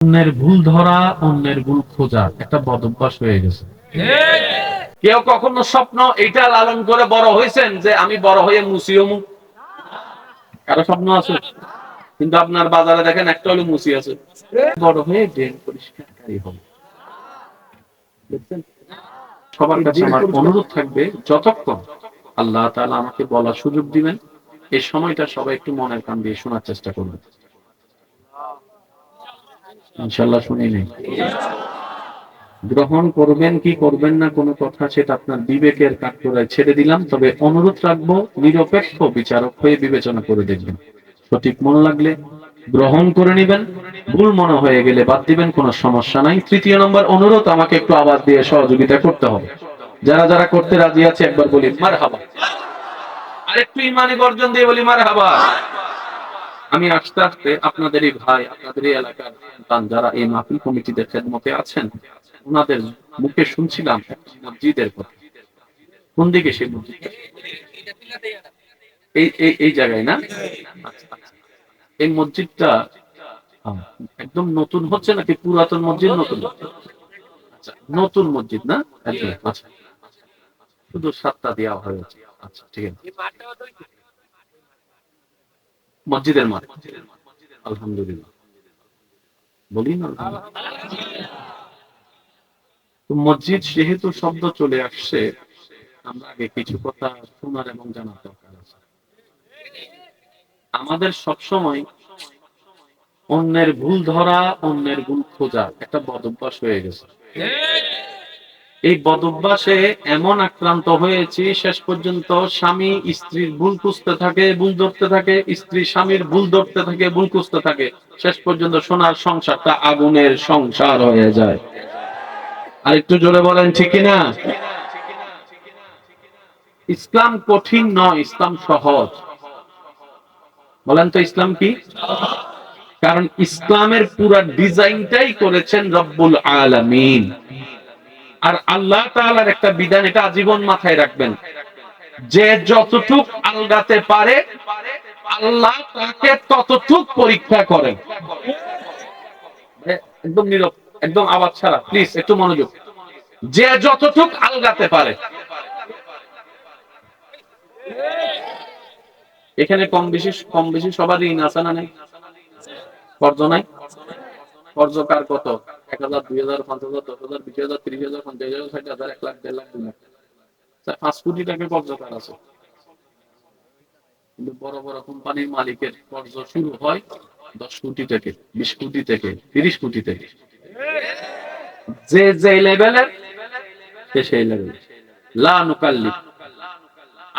অন্যের ভুল ধরা, অন্যের ভুল খোঁজা একটা বদ অভ্যাস হয়ে গেছে। কেউ কখনো স্বপ্ন এটা লালন করে বড় হয়েছেন যে আমি বড় হয়ে মুসিও মুখ? কারো স্বপ্ন আছে? কিন্তু আপনার বাজারে দেখেন একটা হলো মুসি আছে, বড় হয়ে ড্রেন পরিষ্কারকারী হবে। দেখছেন? সবার কাছে আমার অনুরোধ থাকবে, যতক্ষণ আল্লাহ তাআলা আমাকে বলার সুযোগ দিবেন এই সময়টা সবাই একটু মনের কান দিয়ে শোনার চেষ্টা করবেন। ইনশাআল্লাহ শুনি নেই। গ্রহণ করবেন কি করবেন না কোনো কথা সেটা আপনার বিবেকের কাঠগড়ায় ছেড়ে দিলাম, তবে অনুরোধ রাখবো নিরপেক্ষ বিচারক হয়ে বিবেচনা করে দেখবেন। সঠিক মনে লাগলে গ্রহণ করে নিবেন, ভুল মনে হয়ে গেলে বাদ দিবেন, কোনো সমস্যা নাই। তৃতীয় নম্বর অনুরোধ, আমাকে একটু আওয়াজ দিয়ে সহযোগিতা করতে হবে। যারা যারা করতে রাজি আছে একবার বলি মারহাবা। আরেকটু ইমানি গর্জন দিয়ে বলি মারহাবা। আমি আস্তে আস্তে আপনাদের এই ভাই, আপনাদের এই এলাকার সন্তান যারা এই মাহফিল কমিটিদের খেদমতে আছেন, ওনাদের মুখে শুনছিলাম মসজিদের কথা। কোন দিকে সেই মসজিদ? এই এই এই জায়গায় না? আচ্ছা, আচ্ছা। এই মসজিদটা একদম নতুন হচ্ছে নাকি পুরাতন মসজিদ? নতুন। আচ্ছা, নতুন মসজিদ না একদম। আচ্ছা, শুধু সাতটা দেওয়া হয়েছে। আচ্ছা, ঠিক আছে। মসজিদের মাঠ। আলহামদুলিল্লাহ। বলি না তো, মসজিদ যেহেতু শব্দ চলে আসছে, আমরা আগে কিছু কথা শোনার এবং জানার দরকার আছে। আমাদের সবসময় অন্যের ভুল ধরা, অন্যের ভুল খোঁজা একটা বদ অভ্যাস হয়ে গেছে। এই বদ অভ্যাসে এমন আক্রান্ত হয়েছি, শেষ পর্যন্ত স্বামী স্ত্রীর ভুল খুঁজতে থাকে, ভুল ধরতে থাকে, স্ত্রী স্বামীর ভুল ধরতে থাকে, ভুল খুঁজতে থাকে, শেষ পর্যন্ত সোনার সংসারটা আগুনের সংসার হয়ে যায়। আর একটু জোরে বলেন ঠিক কিনা? ইসলাম কঠিন নয়, ইসলাম সহজ। বলেন তো ইসলাম কি? কারণ ইসলামের পুরা ডিজাইনটাই করেছেন রব্বুল আলামিন। আর আল্লাহ তাআলার একটা বিধান, এটা আজীবন মাথায় রাখবেন, যে যতটুক আলগাতে পারে আল্লাহ তাকে ততটুক পরীক্ষা করেন। একদম নীরব, একদম আওয়াজ ছাড়া, প্লিজ একটু মনোযোগ। যে যতটুক আলগাতে পারে, এখানে কম বেশি সবারই ঋণ আছে না নাই? কর্জ নাই? কর্জ কার কত? 1,000, 2,000, 5,000, 10,000, 20,000, 30,000, 50,000, 60,000, 1 লাখ, 1.5 লাখ, 2 লাখ। 5 কোটি টাকা কর্জ কার আছে? কিন্তু বড় বড় কোম্পানির মালিকের কর্জ শুরু হয় 10 কোটি থেকে, 20 কোটি থেকে, 30 কোটি থেকে। যে যে লেভেলের, সে সেই লেভেল। লা নুকাল্লিফ,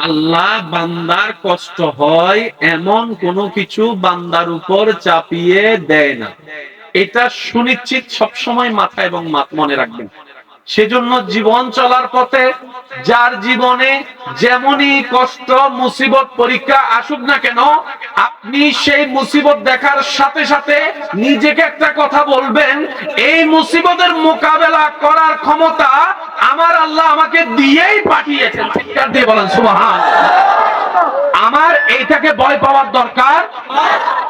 আল্লাহ বান্দার কষ্ট হয় এমন কোনো কিছু বান্দার উপর চাপিয়ে দেয় না। এটা সুনিশ্চিত সবসময় মাথা এবং মনে রাখবেন। সেজন্য জীবন চলার পথে যার জীবনে যেমনই কষ্ট, মুসিবত, পরীক্ষা আসুক না কেন, আপনি সেই মুসিবত দেখার সাথে সাথে নিজেকে একটা কথা বলবেন, এই মুসিবতের মোকাবেলা করার ক্ষমতা আমার আল্লাহ আমাকে দিয়েই পাঠিয়েছেন। চিৎকার দিয়ে বলেন সুবহানাল্লাহ। আমার এইটাকে ভয় পাওয়ার দরকার?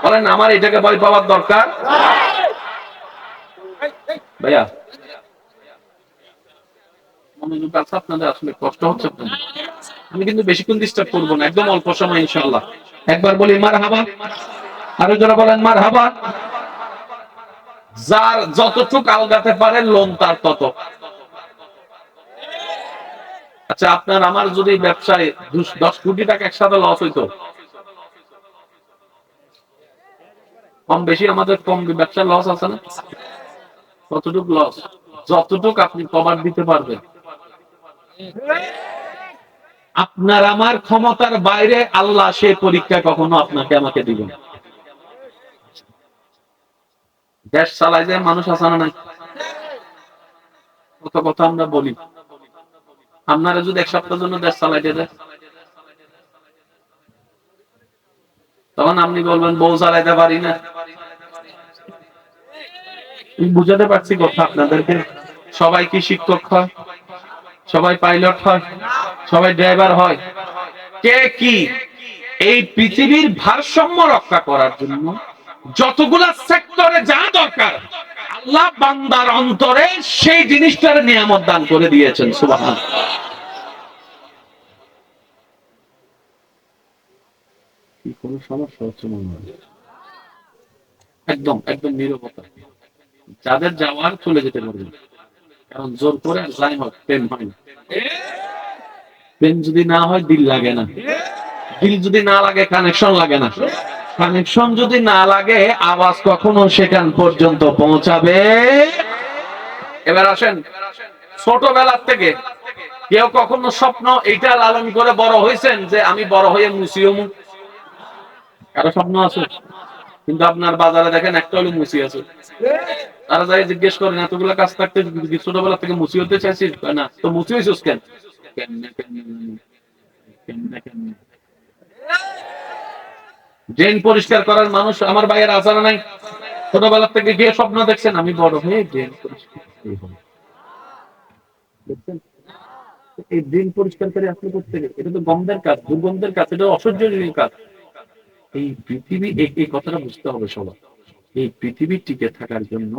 বলেন, আমার এইটাকে ভয় পাওয়ার দরকার? ভাইয়া মনোযোগ আছে আপনাদের? আসলে কষ্ট হচ্ছে আপনাদের। আমি কিন্তু বেশিক্ষণ ডিস্টার্ব করবো না, একদম অল্প সময় ইনশাআল্লাহ। একবার বলি মারহাবা, আরো যারা বলেন মারহাবা। যার যতটুক আলগাতে পারে লোন তার তত। আচ্ছা, আপনার আমার যদি ব্যবসায় 10 কোটি টাকা একসাথে লস হইতো, কম বেশি আমাদের কম ব্যবসার লস আছে না? কতটুক লস? যতটুক আপনি কভার দিতে পারবেন। আপনার আমার ক্ষমতার বাইরে আল্লাহ সেই পরীক্ষা কখনো আপনাকে আমাকে দিবেন। দেশ চালায় যায় মানুষ আছে না নাই? কত কথা আমরা বলি, আপনারা যদি 1 সপ্তাহের জন্য দেশ চালাইতে দেয়, তখন আপনি বলবেন বউ চালাইতে পারি না। বুঝাতে পারছি কথা আপনাদেরকে? সবাই কি শিক্ষক হয়? সবাই পাইলট হয়? সবাই ড্রাইভার হয়? কে কি? এই পৃথিবীর ভারসাম্য রক্ষা করার জন্য যতগুলা সেক্টরে যা দরকার আল্লাহ বান্দার অন্তরে সেই জিনিসটার নিয়ামত দান করে দিয়েছেন। সুবহানাল্লাহ। কি কোনো সমস্যা হচ্ছে মনে হয়? একদম একদম নীরবতা। যাদের যাওয়ার চলে যেতে পারবেন, কারণ জোর করে আর যাই হোক প্রেম হয় না। প্রেম যদি না হয় দিল লাগে না, দিল যদি না লাগে কানেকশন লাগে না, কানেকশন যদি না লাগে আওয়াজ কখনো সেখান পর্যন্ত পৌঁছাবে। এবার আসেন, ছোটবেলার থেকে কেউ কখনো স্বপ্ন এটা লালন করে বড় হয়েছেন যে আমি বড় হয়ে মুসিও মুখ? কারো স্বপ্ন আছে? কিন্তু আপনার বাজারে দেখেন একটা হলো মুসি আছে। তারা যাই জিজ্ঞেস করেন এতগুলো কাজ থাকতে ছোটবেলা থেকে মুসি হতে চাইছিস? না তো মুসি হয়েছিস কেন? কেমনে কেমনে কেমনে কেমনে ড্রেন পরিষ্কার করার মানুষ আমার ভাইয়ের আসারা নাই? ছোটবেলা থেকে গিয়ে স্বপ্ন দেখছেন আমি বড় হয়ে ড্রেন পরিষ্কার করব। দেখছেন এই ড্রেন পরিষ্কার করে আপনি করতে গেলে এটা তো গন্ধের কাজ, দুর্গন্ধের কাজ, এটা অসহ্যজনক কাজ। এই পৃথিবী এই কথাটা বুঝতে হবে সবার। এই পৃথিবী টিকে থাকার জন্য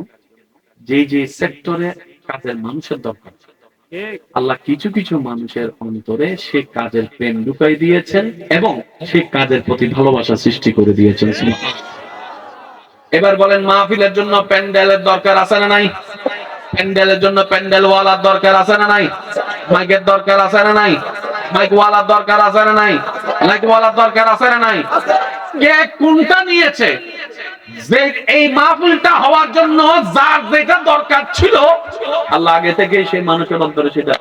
যে যে সেক্টরে কাজের মানুষের দরকার, আল্লাহ কিছু কিছু মানুষের অন্তরে সে কাজের প্রেম ঢুকাই দিয়েছেন এবং সে কাজের প্রতি ভালোবাসা সৃষ্টি করে দিয়েছেন। এবার বলেন মাহফিলের জন্য প্যান্ডেলের দরকার আছে না নাই? প্যান্ডেলের জন্য প্যান্ডেল ওয়ালার দরকার আছে না নাই? মাইকের দরকার আছে না নাই? মাইক ওয়ালার দরকার আছে না নাই? মাইক ওয়ালার দরকার আছে না নাই? কে কোনটা নিয়েছে? যে এই মাহফিলটা হওয়ার জন্য যার যেটা দরকার ছিল আল্লাহ আগে থেকে সেই মানুষের অন্তরে সেটা।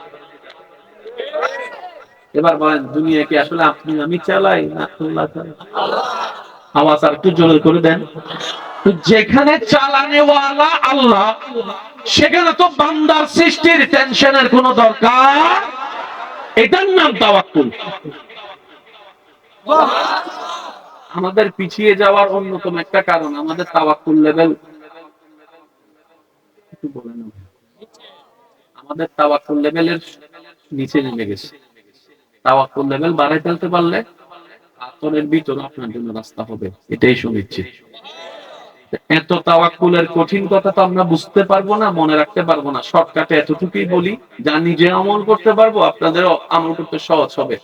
এবার বলেন দুনিয়া কি আসলে আপনি আমি চালাই না আল্লাহ চালাই? আওয়াজ আর একটু জোরে করে দেন। যেখানে চালানেওয়ালা আল্লাহ সেখানে তো বান্দার সৃষ্টির টেনশনের কোনো দরকার। এটার নাম তাওয়াক্কুল। আমাদের পিছিয়ে যাওয়ার অন্যতম একটা কারণ আমাদের তাওয়াক্কুল লেভেল একটু বলে না, আমাদের তাওয়াক্কুল লেভেলের নিচে নেমে গেছে। তাওয়াক্কুল লেভেল বাড়াই ফেলতে পারলে আতরের ভিতর আপনার জন্য রাস্তা হবে, এটাই সুনিশ্চিত। এত তাওয়াক্কুলের কঠিন কথা তো আমরা বুঝতে পারবো না, মনে রাখতে পারবো না। শর্টকাটে এতটুকুই বলি, যা নিজে আমল করতে পারবো আপনাদের আমল করতে সহজ হবে।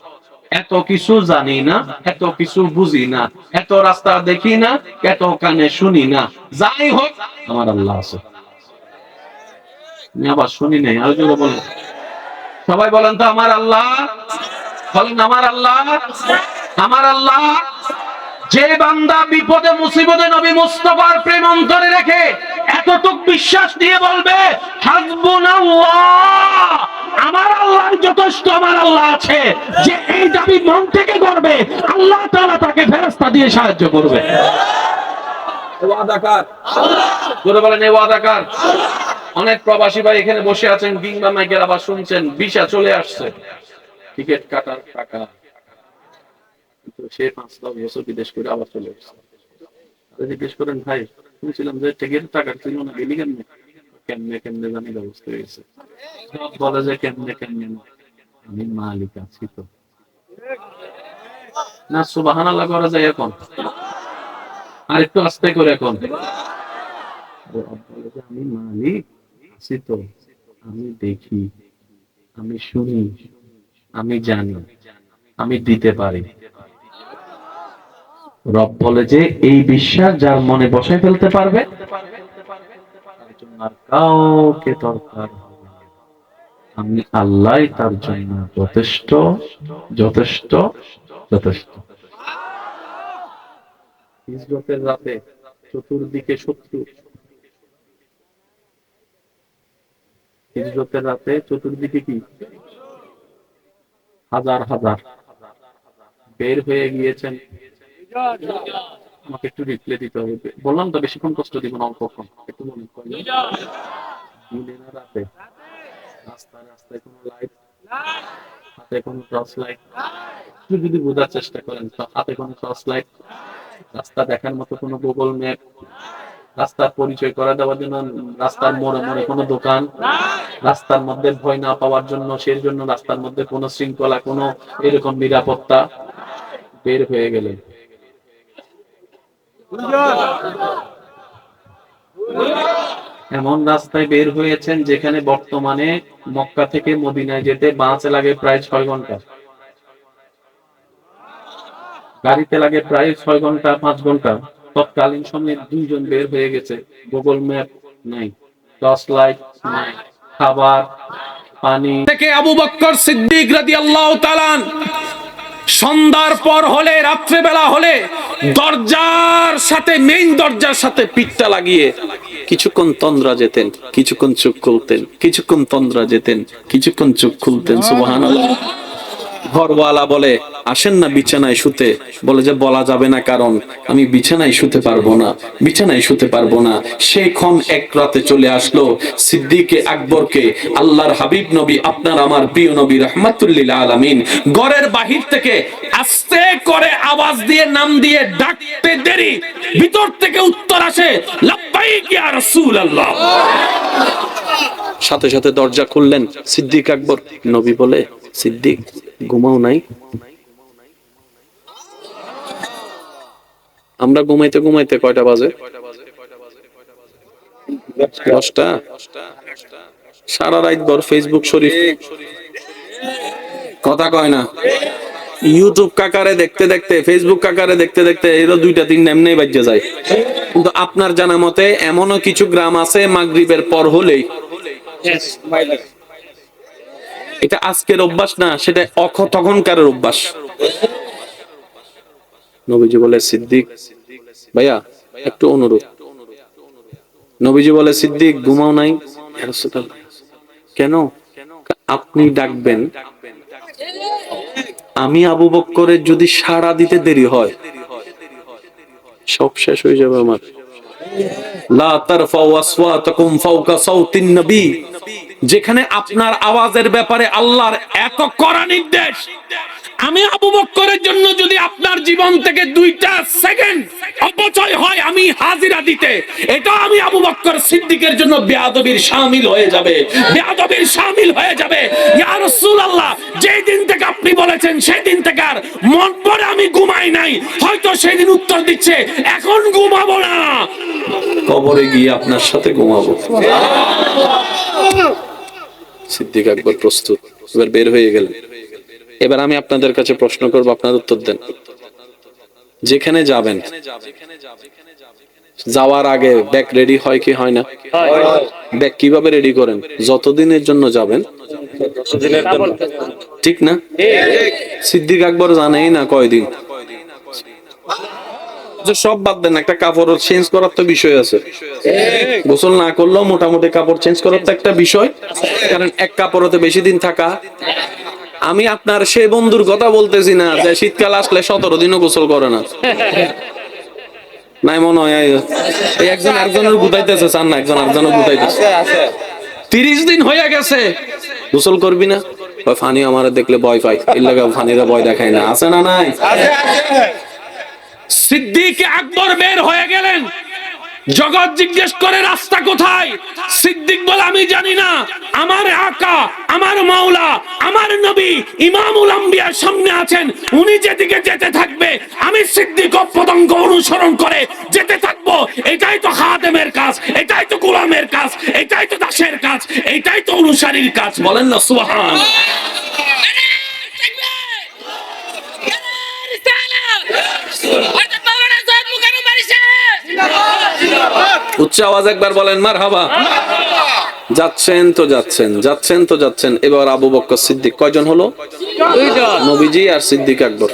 এত কিছু জানি না, এত কিছু বুঝি না, এত রাস্তা দেখি না, এত কানে শুনি না, যাই হোক আমার আল্লাহ আছে। আমি আবার শুনি নাই, আরো জোরে বলেন। সবাই বলেন তো আমার আল্লাহ, বলেন আমার আল্লাহ। আমার আল্লাহ যে বান্দা বিপদে মুসিবতে নবী মুস্তাফার প্রেম অন্তরে রেখে এতটুক বিশ্বাস দিয়ে বলবে হাসবুনাল্লাহ, আমার আল্লাহ যথেষ্ট, আমার আল্লাহ আছে, যে এই দাবি মন থেকে করবে আল্লাহ তাআলা তাকে ফেরেশতা দিয়ে সাহায্য করবে। ওয়াদাকার জোরে বলেন এই ওয়াদাকার। অনেক প্রবাসী ভাই এখানে বসে আছেন কিংবা মাইকের আবার শুনছেন ভিসা চলে আসছে, টিকিট কাটার টাকা সে 5-10 বছর বিদেশ করে আবার চলে আসছে। জিজ্ঞেস করেন ভাই শুনছিলাম যে টিকিটের টাকা ছিল না, গেলি কেমনে? কেমনে কেমনে জানি ব্যবস্থা হয়েছে। সব বলে যে কেমনে কেমনে না, আমি মালিক আছি তো। না সুবহানাল্লাহ করা যায় এখন? আর একটু আস্তে করে এখন। বলে যে আমি মালিক আছি তো, আমি দেখি, আমি শুনি, আমি জানি, আমি দিতে পারি। রব বলে যে এই বিশ্বাস যার মনে বসায় ফেলতে পারবে তার জন্য আর কাউকে দরকার হবে না। আমি আল্লাহ তার জন্য যথেষ্ট যথেষ্ট যথেষ্ট। হিজরতের রাতে চতুর্দিকে শত্রু, হিজরতের রাতে চতুর্দিকে কি হাজার হাজার বের হয়ে গিয়েছেন। আমাকে একটু রিপ্লে দিতে হবে, বললাম তো বেশিক্ষণ কষ্ট দিব না, অল্পক্ষণ একটু মনে করেন। দিনে না রাতে? রাস্তায় রাস্তায় কোনো লাইট, হাতে কোনো টর্চ লাইট, একটু যদি বোঝার চেষ্টা করেন তো হাতে কোনো টর্চ লাইট, রাস্তা দেখার মতো কোনো গুগল ম্যাপ, রাস্তার পরিচয় করে দেওয়ার জন্য রাস্তার মোড়ে মোড়ে কোনো দোকান, রাস্তার মধ্যে ভয় না পাওয়ার জন্য সেই জন্য রাস্তার মধ্যে কোনো শৃঙ্খলা, কোনো এরকম নিরাপত্তা। বের হয়ে গেলেন, এমন রাস্তায় বের হয়েছেন যেখানে বর্তমানে মক্কা থেকে মদিনায় যেতে বাসে লাগে প্রায় 6 ঘন্টা, গাড়িতে লাগে প্রায় 6 ঘন্টা 5 ঘন্টা। তৎকালীন সময়ে দুইজন বের হয়ে গেছে, গুগল ম্যাপ নাই, টর্চ লাইট নাই, খাবার পানি থেকে আবু বকর সিদ্দিক রাদিয়াল্লাহু তাআলা সন্ধ্যার পর হলে, রাত্রেবেলা হলে দরজার সাথে, মেইন দরজার সাথে পিঠটা লাগিয়ে কিছুক্ষণ তন্দ্রা যেতেন, কিছুক্ষণ চোখ খুলতেন, কিছুক্ষণ তন্দ্রা যেতেন, কিছুক্ষণ চোখ খুলতেন। সুবহানাল্লাহ। ঘরওয়ালা বলে আসেন না বিছানায় শুতে, বলে যে বলা যাবে না, কারণ আমি বিছানায় শুতে পারবো না, বিছানায় শুতে পারবো না। সেই ক্ষণ এক রাতে চলে আসলো সিদ্দিকে আকবরকে আল্লাহর হাবিব নবী, আপনার আমার প্রিয় নবী রাহমাতুল্লিল আলামিন ঘরের বাহির থেকে আস্তে করে আওয়াজ দিয়ে নাম দিয়ে ডাকতে দেরি, ভিতর থেকে উত্তর আসে লাব্বাইক ইয়া রাসূলুল্লাহ। সাথে সাথে দরজা খুললেন সিদ্দিক আকবর। নবী বলে, সিদ্দিক ঘুমাও নাই? আমরা ঘুমাইতে ঘুমাইতে কয়টা বাজে? 10টা। সারা রাত ভর ফেসবুক শরীফ, কথা কয় না, ইউটিউব কাকারে দেখতে দেখতে, ফেসবুক কাকারে দেখতে দেখতে এরা 2টা 3টা এমনি বাজে যায়। কিন্তু আপনার জানা মতে এমনও কিছু গ্রাম আছে মাগরিবের পর হলেই, এটা আজকের অভ্যাস না, সেটা তখনকার অভ্যাস। নবীজি বলে, সিদ্দিক ভাইয়া একটু অনুরোধ। নবীজি বলে, সিদ্দিক ঘুমাও নাই? কেন? আপনি ডাকবেন, আমি আবু বকরের যদি সাড়া দিতে দেরি হয় সব শেষ হয়ে যাবে আমার। লা তারফাউ আসওয়াতাকুম ফাওকা সাউতিন নবী, যেখানে আপনার আওয়াজের ব্যাপারে আল্লাহর এত কড়া নির্দেশ, আমি আবু বকরের জন্য যদি আপনার জীবন থেকে 2টা সেকেন্ড অপচয় হয় আমি হাজিরা দিতে, এটা আমি আবু বকর সিদ্দিকের জন্য বেয়াদবির শামিল হয়ে যাবে, বেয়াদবির শামিল হয়ে যাবে। ইয়া রাসূলুল্লাহ, যেই দিন থেকে আপনি বলেছেন সেই দিন থেকে আর মন পড়ে আমি ঘুমাই নাই। হয়তো সেই দিন উত্তর দিচ্ছে এখন ঘুমাবো না, কবরে গিয়ে আপনার সাথে ঘুমাবো। সিদ্দিক আকবর প্রস্তুত, এবার বের হয়ে গেলেন। এবার আমি আপনাদের কাছে প্রশ্ন করবো, আপনার উত্তর দেন। যেখানে যাবেন যাওয়ার আগে ব্যাগ রেডি হয় কি হয় না? ব্যাগ কিভাবে রেডি করেন? যতদিনের জন্য যাবেন ঠিক না? সিদ্দিক আকবর জানেই না কয়দিন। সব বাদ দেন, একটা কাপড় চেঞ্জ করার তো বিষয় আছে। গোসল না করলেও মোটামুটি কাপড় চেঞ্জ করার তো একটা বিষয়, কারণ এক কাপড়তে বেশি দিন থাকা। আমি আপনার সেই বন্ধুর কথা বলতেছি না যে শীতকাল আসলে 17 দিনও গোসল করে না, নাই মনে হয়। এই একজন আরেকজনের গুতাইতেছে, চান না একজন আরেকজনের গুতাইতেছে। 30 দিন হয়ে গেছে, গোসল করবি না? ফানি আমার দেখলে ভয় পাই, এর লাগা ফানিরা ভয় দেখায় না, আছে না নাই? সিদ্দিক আকবর বের হয়ে গেলেন। জগৎ জিজ্ঞেস করে রাস্তা কোথায়? সিদ্দিক বলে আমি জানি না, আমার আকা, আমার মাওলা, আমার নবী ইমামুল আম্বিয়ার সামনে আছেন, উনি যেদিকে যেতে থাকবে আমি সিদ্দিক পতঙ্গ অনুসরণ করে যেতে থাকবো। এটাই তো খাদেমের কাজ, এটাই তো গোলামের কাজ, এটাই তো দাসের কাজ, এটাই তো অনুসারীর কাজ। বলেন না সুবহান। উচ্চ আওয়াজ একবার বলেন মারহাবা। যাচ্ছেন তো যাচ্ছেন, যাচ্ছেন তো যাচ্ছেন। এবার আবু বকর সিদ্দিক কয়জন হলো? 2জন, নবীজি আর সিদ্দিক আকবর।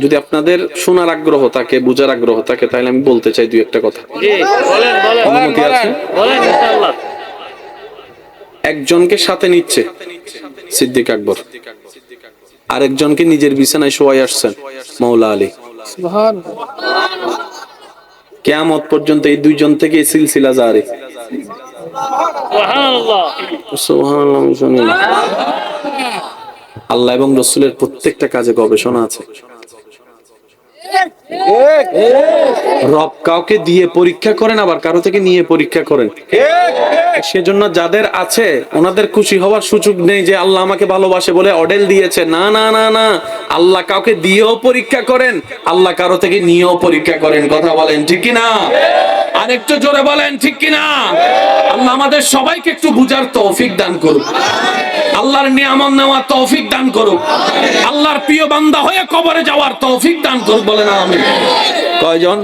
যদি আপনাদের শোনার আগ্রহ থাকে, বুঝার আগ্রহ থাকে, তাহলে আমি বলতে চাই 2-1টা কথা। অনুমতি আছে? একজনকে সাথে নিচ্ছে সিদ্দিক আকবর, আরেকজনকে নিজের বিছানায় শোয়াই আসছেন মাওলা আলী। কিয়ামত পর্যন্ত এই 2জন থেকে সিলসিলা জারি। সুবহানাল্লাহ। আল্লাহ এবং রাসূলের প্রত্যেকটা কাজে গবেষণা আছে। রব কাউকে দিয়ে পরীক্ষা করেন, আবার কারো থেকে নিয়ে পরীক্ষা করেন। সেজন্য যাদের আছে ওনাদের খুশি হওয়ার সুযোগ নেই যে আল্লাহ আমাকে ভালোবাসে বলে অডেল দিয়েছে। না না না না, আল্লাহ কাউকে দিয়েও পরীক্ষা করেন, আল্লাহ কারো থেকে নিয়েও পরীক্ষা করেন। কথা বলেন ঠিক কি না? আর একটু জোরে বলেন ঠিক কিনা? আল্লাহ আমাদের সবাইকে একটু বুঝার তৌফিক দান করুক, আল্লাহর নিয়ামত নেওয়ার তৌফিক দান করুক, আল্লাহর প্রিয় বান্দা হয়ে কবরে যাওয়ার তৌফিক দান করুক। বলেন আমিন। কয়জন?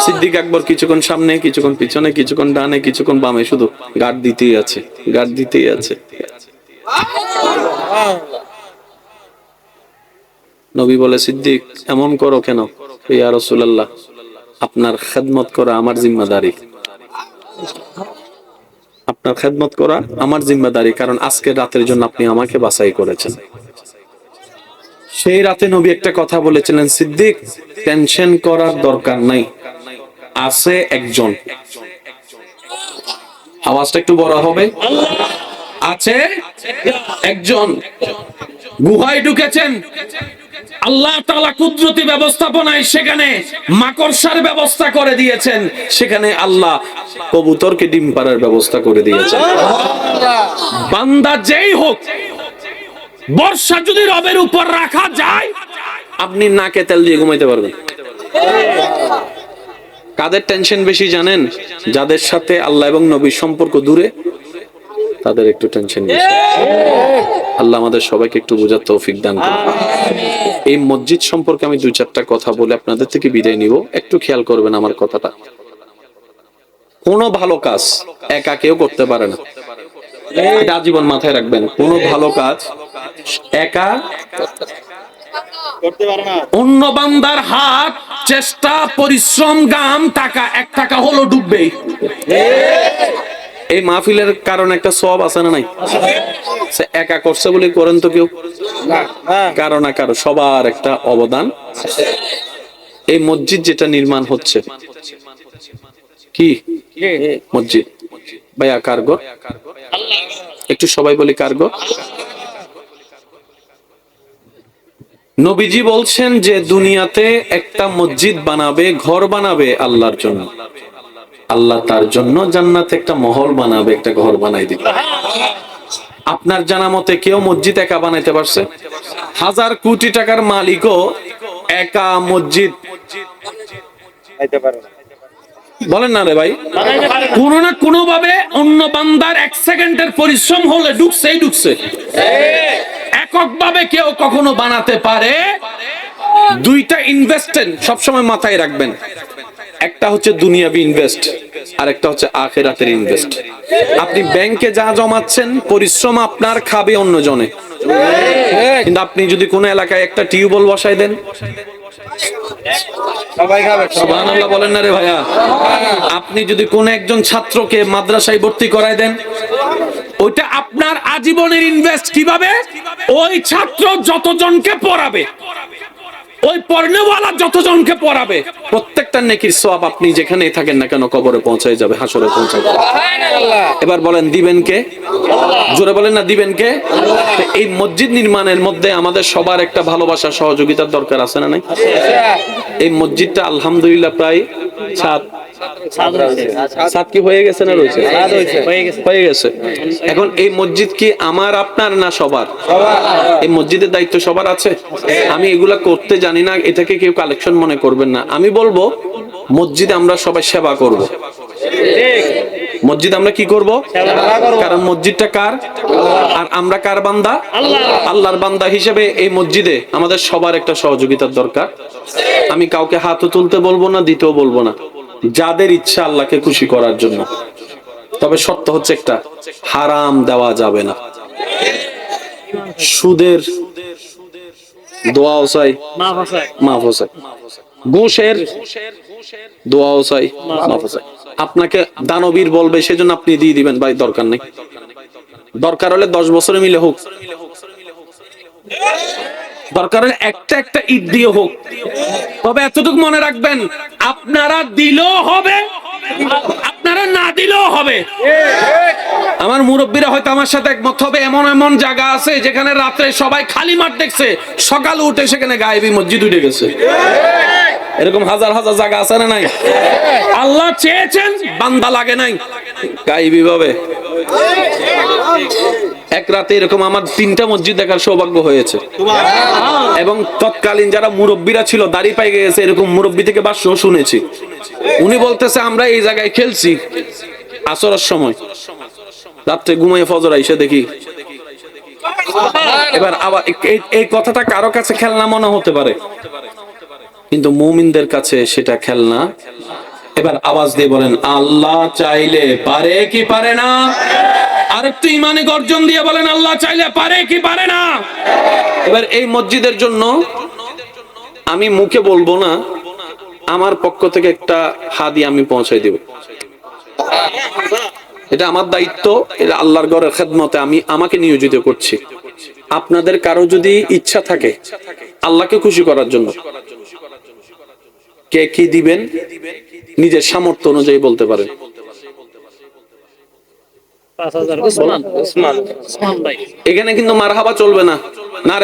সিদ্দিক আকবর কিছুক্ষণ সামনে, কিছুক্ষণ পিছনে, কিছুক্ষণ ডানে, কিছুক্ষণ বামে, শুধু গার্ড দিতেই আছে, গার্ড দিতেই আছে। নবী বলে, সিদ্দিক এমন করো কেন? ইয়া রাসূলুল্লাহ, আপনার খেদমত করা আমার জিম্মাদারি, আপনার খেদমত করা আমার জিম্মাদারি, কারণ আজকের রাতের জন্য আপনি আমাকে বাছাই করেছেন। সেই রাতে নবী একটা কথা বলেছিলেন, সিদ্দিক টেনশন করার দরকার নাই, আছে একজন, আওয়াজটা একটু বড় হবে, আছে একজন গুহায় ঢুকেছেন, আল্লাহ তাআলা কুদরতি ব্যবস্থাপনায় সেখানে মাকড়সার ব্যবস্থা করে দিয়েছেন, সেখানে আল্লাহ কবুতরকে ডিম পাড়ার ব্যবস্থা করে দিয়েছেন। বান্দা যেই হোক, বর্ষা যদি রবের উপর রাখা যায়, আপনি নাকে তেল দিয়ে ঘুমাইতে পারবেন। কাদের টেনশন বেশি জানেন? যাদের সাথে আল্লাহ এবং নবীর সম্পর্ক দূরে, তাদের একটু টেনশন বেশি। আল্লাহ আমাদের সবাইকে একটু বোঝার তৌফিক দান করুন। এই মসজিদ সম্পর্কে আমি দুই চারটা কথা বলে আপনাদের থেকে বিদায় নিব, একটু খেয়াল করবেন আমার কথাটা। কোনো ভালো কাজ একা কেউ করতে পারে না, এটা আজীবন মাথায় রাখবেন। কোনো ভালো কাজ একা করতে পারে না। অন্য বান্দার হাত, চেষ্টা, পরিশ্রম, গাম, টাকা, এক টাকা হলো ডুববে। এই মাহফিলের কারণে একটা সওয়াব আছে না নাই? সে একা করছে বলে করেন তো কেউ? কারো না কারো সবার একটা অবদান। এই মসজিদ যেটা নির্মাণ হচ্ছে, কি মসজিদ ভাইয়া? কারগর একটু সবাই বলি কারগর। নবীজি বলছেন যে দুনিয়াতে একটা মসজিদ বানাবে, ঘর বানাবে আল্লাহর জন্য, আল্লাহ তার জন্য জান্নাতে একটা মহল বানাবে, একটা ঘর বানাই দিবে। আপনার জানা মতে কেউ মসজিদ একা বানাইতে পারছে? হাজার কোটি টাকার মালিকও একা মসজিদ বলেন না রে ভাই। কোনো না কোনো ভাবে অন্য বান্দার এক সেকেন্ডের পরিশ্রম হলে ঢুকছেই ঢুকছে। একক ভাবে কেউ কখনো বানাতে পারে। দুইটা ইনভেস্টমেন্ট সবসময় মাথায় রাখবেন, একটা হচ্ছে দুনিয়াবি ইনভেস্ট, আর একটা হচ্ছে আখিরাতের ইনভেস্ট। আপনি ব্যাংকে যা জমাচ্ছেন, পরিশ্রম আপনার, খাবে অন্যজনে। কিন্তু আপনি যদি কোনো এলাকায় একটা টিউবওয়েল বসাই দেন, সবাই খাবে। সুবহানাল্লাহ বলেন না রে ভাইয়া। আপনি যদি কোন একজন ছাত্রকে মাদ্রাসায় ভর্তি করায় দেন, ওইটা আপনার আজীবনের ইনভেস্ট। কিভাবে? ওই ছাত্র যতজনকে পড়াবে, ওই পড়নেওয়ালা যতজনকে পড়াবে, প্রত্যেকটা নেকির সওয়াব আপনি যেখানেই থাকেন না কেন কবরে পৌঁছায় যাবে, হাসরে পৌঁছাবে। এবার বলেন দিবেন কে? জোরে বলেন না, দিবেন কে? এই মসজিদ নির্মাণের মধ্যে আমাদের সবার একটা ভালোবাসা, সহযোগিতার দরকার আছে না নাই? এই মসজিদটা আলহামদুলিল্লাহ প্রায় সাত কি হয়ে গেছে না রয়েছে? হয়ে গেছে। এখন এই মসজিদ কি আমার, আপনার, না সবার? এই মসজিদের দায়িত্ব সবার আছে। আমি এগুলা করতে জানি না, এটাকে কেউ কালেকশন মনে করবেন না। আমি বলবো মসজিদে আমরা সবাই সেবা করব। মসজিদ আমরা কি করব? কারণ মসজিদটা কার? আর আমরা কার বান্দা? আল্লাহর বান্দা হিসেবে এই মসজিদে আমাদের সবার একটা সহযোগিতার দরকার। আমি কাউকে হাতও তুলতে বলবো না, দিতেও বলবো না, যাদের ইচ্ছা আল্লাহকে খুশি করার জন্য। তবে শর্ত হচ্ছে একটা, হারাম দেওয়া যাবে না। সুদের দোয়াও চাই, মাফও চাই। ঘুষের দোয়াও চাই, মাফও চাই। আপনাকে দানবীর বলবে সেজন্য আপনি দিয়ে দিবেন, ভাই দরকার নেই। দরকার হলে 10 বছরে মিলে হোক, দরকার হলে একটা একটা ঈদ দিয়ে হোক। তবে এতটুকু মনে রাখবেন, আপনারা দিলেও হবে, আপনারা না দিলেও হবে। আমার মুরব্বীরা হয়তো আমার সাথে একমত হবে, এমন এমন জায়গা আছে যেখানে রাত্রে সবাই খালি মাঠ দেখছে, সকালে উঠে সেখানে গায়েবী মসজিদ উঠে গেছে। এরকম হাজার হাজার জায়গা আছে না নাই? আল্লাহ চেয়েছেন, বান্দা লাগে নাই, গায়েবী ভাবে। এক রাতে এরকম আমার 3টা মসজিদ দেখার সৌভাগ্য হয়েছে, এবং তৎকালীন যারা মুরব্বীরা ছিল দাড়ি পাই গেছে, এরকম মুরব্বী থেকে বাসও শুনেছি। উনি বলতেছে আমরা এই জায়গায় খেলছি আসরের সময়, রাত্রে ঘুমায় ফজর আইসা দেখি। এবার আবার এই কথাটা কারো কাছে খেলনা মনে হতে পারে, কিন্তু মুমিনদের কাছে সেটা খেলনা। এবার আওয়াজ দিয়ে বলেন, আল্লাহ চাইলে পারে কি পারে না? আর একটু ইমানে গর্জন দিয়ে বলেন, আল্লাহ চাইলে পারে কি পারে না? এবার এই মসজিদের জন্য আমি মুখে বলবো না, আমার পক্ষ থেকে একটা হাদিয়া আমি পৌঁছাই দেব। এটা আমার দায়িত্ব, এটা আল্লাহর ঘরের খেদমতে আমি আমাকে নিয়োজিত করছি। আপনাদের কারো যদি ইচ্ছা থাকে আল্লাহকে খুশি করার জন্য, কে কি দিবেন নিজের সামর্থ্য অনুযায়ী বলতে পারেন। 5,000 উসমান ভাই। এখানে কিন্তু মারহাবা চলবে না, না